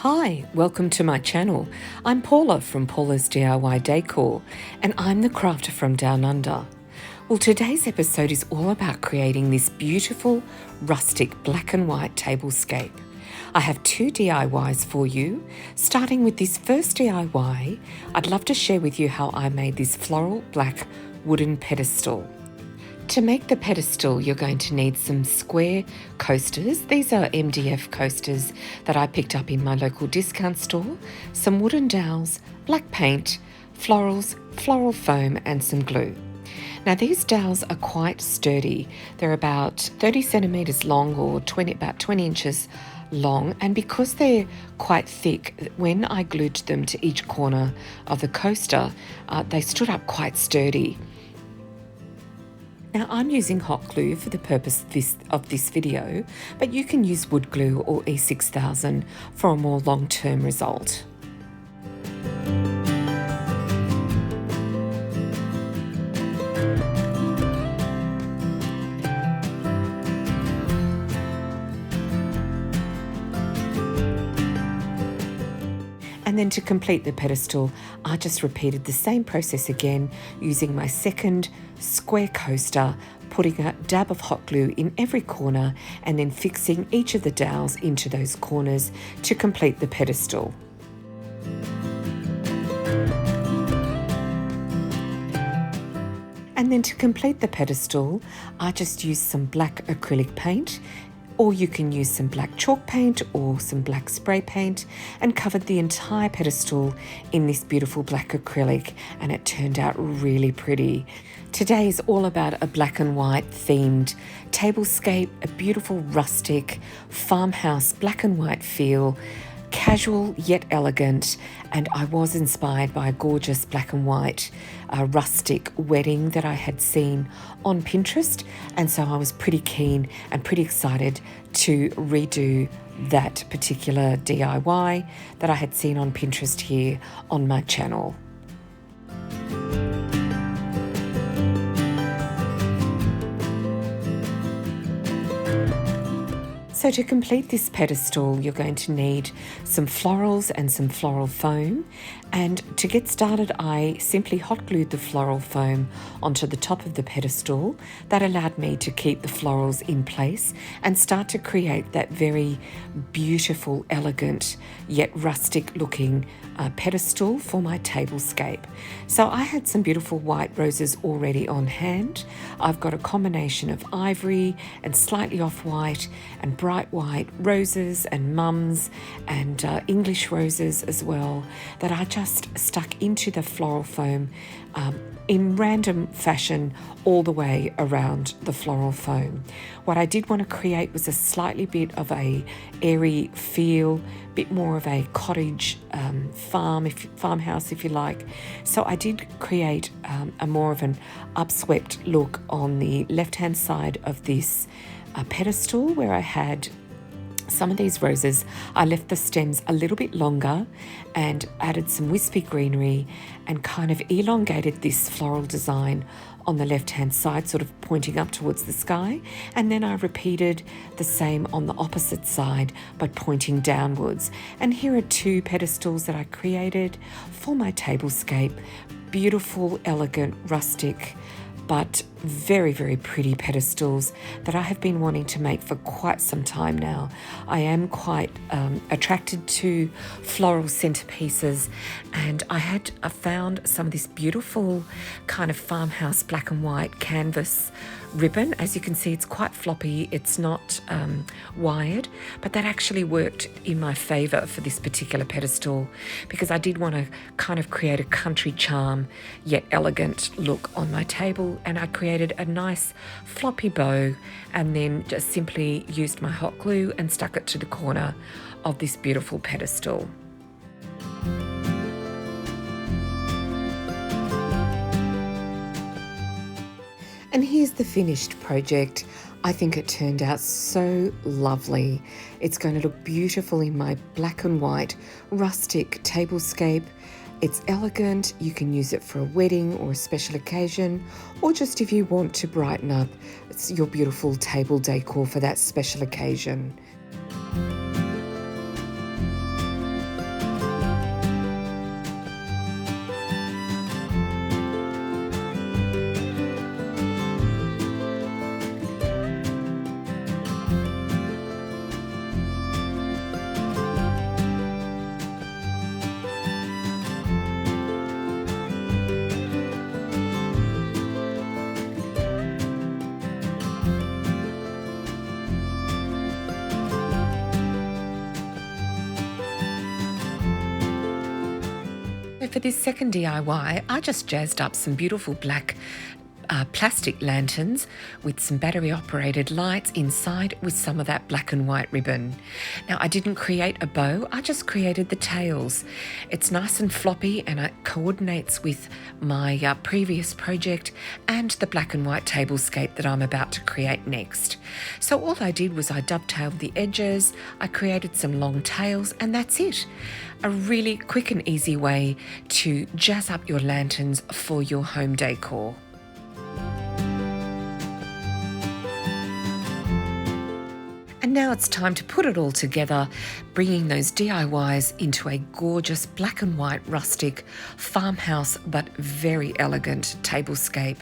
Hi, welcome to my channel. I'm Paula from Paula's DIY Decor, and I'm the crafter from Down Under. Well, today's episode is all about creating this beautiful rustic black and white tablescape. I have two DIYs for you. Starting with this first DIY, I'd love to share with you how I made this floral black wooden pedestal. To make the pedestal, you're going to need some square coasters. These are MDF coasters that I picked up in my local discount store, some wooden dowels, black paint, florals, floral foam and some glue. Now these dowels are quite sturdy. They're about 30 centimetres long or about 20 inches long, and because they're quite thick, when I glued them to each corner of the coaster, they stood up quite sturdy. Now I'm using hot glue for the purpose of this video, but you can use wood glue or E6000 for a more long-term result. And then to complete the pedestal, I just repeated the same process again using my second square coaster, putting a dab of hot glue in every corner and then fixing each of the dowels into those corners to complete the pedestal. And then to complete the pedestal, I just used some black acrylic paint, or you can use some black chalk paint or some black spray paint, and covered the entire pedestal in this beautiful black acrylic, and it turned out really pretty. Today is all about a black and white themed tablescape, a beautiful rustic farmhouse black and white feel, casual yet elegant, and I was inspired by a gorgeous black and white rustic wedding that I had seen on Pinterest, and so I was pretty keen and pretty excited to redo that particular DIY that I had seen on Pinterest here on my channel. So to complete this pedestal, you're going to need some florals and some floral foam. And to get started, I simply hot glued the floral foam onto the top of the pedestal. That allowed me to keep the florals in place and start to create that very beautiful, elegant, yet rustic looking pedestal for my tablescape. So I had some beautiful white roses already on hand. I've got a combination of ivory and slightly off-white and bright white roses and mums and English roses as well that I just stuck into the floral foam in random fashion all the way around the floral foam. What I did want to create was a slightly bit of a airy feel, bit more of a cottage farmhouse if you like. So I did create a more of an upswept look on the left hand side of this pedestal where I had some of these roses. I left the stems a little bit longer and added some wispy greenery and kind of elongated this floral design on the left hand side, sort of pointing up towards the sky, and then I repeated the same on the opposite side but pointing downwards. And here are two pedestals that I created for my tablescape. Beautiful, elegant, rustic, but very, very pretty pedestals that I have been wanting to make for quite some time now. I am quite attracted to floral centerpieces, and I found some of this beautiful kind of farmhouse black and white canvas ribbon. As you can see, it's quite floppy, it's not wired, but that actually worked in my favor for this particular pedestal because I did want to kind of create a country charm yet elegant look on my table, and I created a nice floppy bow and then just simply used my hot glue and stuck it to the corner of this beautiful pedestal. And here's the finished project. I think it turned out so lovely. It's going to look beautiful in my black and white rustic tablescape. It's elegant, you can use it for a wedding or a special occasion, or just if you want to brighten up your beautiful table decor for that special occasion. So for this second DIY, I just jazzed up some beautiful black plastic lanterns with some battery operated lights inside with some of that black and white ribbon. Now I didn't create a bow, I just created the tails. It's nice and floppy and it coordinates with my previous project and the black and white tablescape that I'm about to create next. So all I did was I dovetailed the edges, I created some long tails, and that's it. A really quick and easy way to jazz up your lanterns for your home decor. And now it's time to put it all together, bringing those DIYs into a gorgeous black and white rustic farmhouse but very elegant tablescape.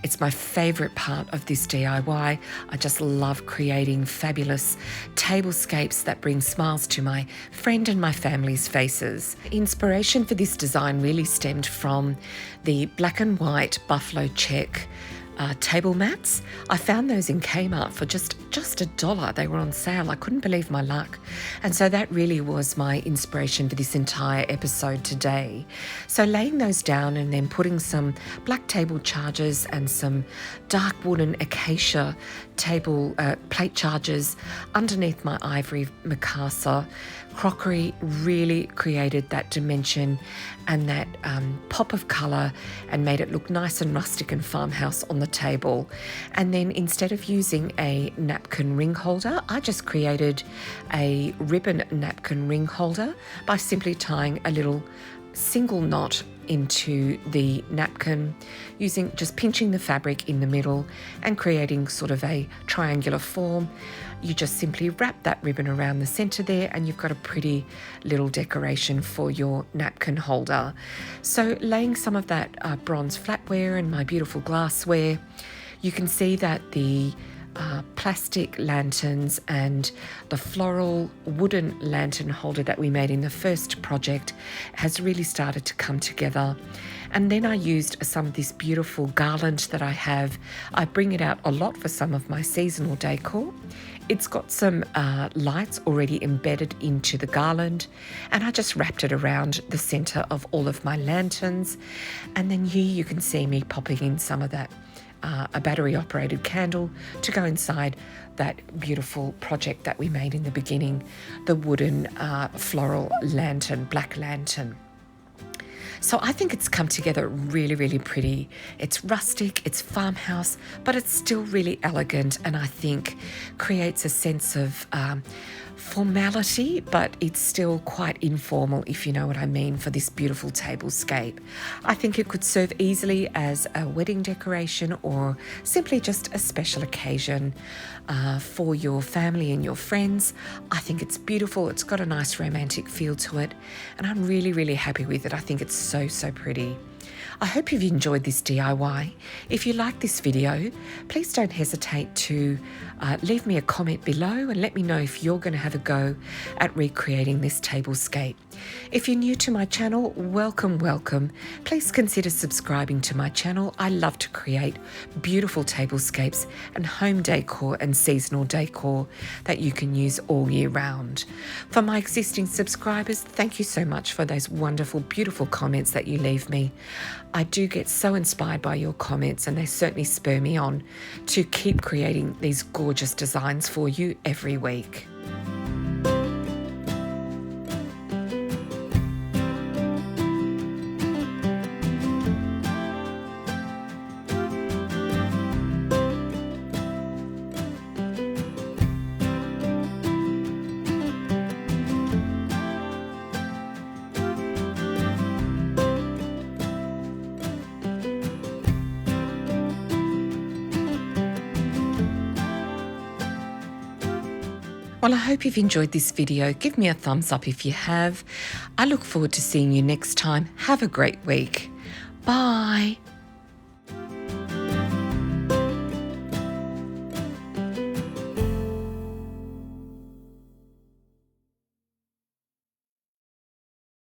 It's my favourite part of this DIY. I just love creating fabulous tablescapes that bring smiles to my friend and my family's faces. Inspiration for this design really stemmed from the black and white buffalo check table mats. I found those in Kmart for just $1. They were on sale. I couldn't believe my luck. And so that really was my inspiration for this entire episode today. So laying those down and then putting some black table chargers and some dark wooden acacia table plate chargers underneath my ivory Mikasa crockery really created that dimension and that pop of colour and made it look nice and rustic and farmhouse on the table. And then instead of using a napkin ring holder, I just created a ribbon napkin ring holder by simply tying a little single knot into the napkin, just pinching the fabric in the middle and creating sort of a triangular form. You just simply wrap that ribbon around the centre there and you've got a pretty little decoration for your napkin holder. So laying some of that bronze flatware and my beautiful glassware, you can see that the plastic lanterns and the floral wooden lantern holder that we made in the first project has really started to come together. And then I used some of this beautiful garland that I have. I bring it out a lot for some of my seasonal decor. It's got some lights already embedded into the garland, and I just wrapped it around the centre of all of my lanterns. And then here you can see me popping in some of that a battery operated candle to go inside that beautiful project that we made in the beginning, the wooden floral lantern, black lantern. So I think it's come together really, really pretty. It's rustic, it's farmhouse, but it's still really elegant, and I think creates a sense of formality, but it's still quite informal, if you know what I mean, for this beautiful tablescape. I think it could serve easily as a wedding decoration or simply just a special occasion for your family and your friends. I think it's beautiful. It's got a nice romantic feel to it, and I'm really, really happy with it. I think it's so, so pretty. I hope you've enjoyed this DIY. If you like this video, please don't hesitate to leave me a comment below and let me know if you're going to have a go at recreating this tablescape. If you're new to my channel, welcome, welcome. Please consider subscribing to my channel. I love to create beautiful tablescapes and home decor and seasonal decor that you can use all year round. For my existing subscribers, thank you so much for those wonderful, beautiful comments that you leave me. I do get so inspired by your comments, and they certainly spur me on to keep creating these gorgeous designs for you every week. Well, I hope you've enjoyed this video. Give me a thumbs up if you have. I look forward to seeing you next time. Have a great week. Bye.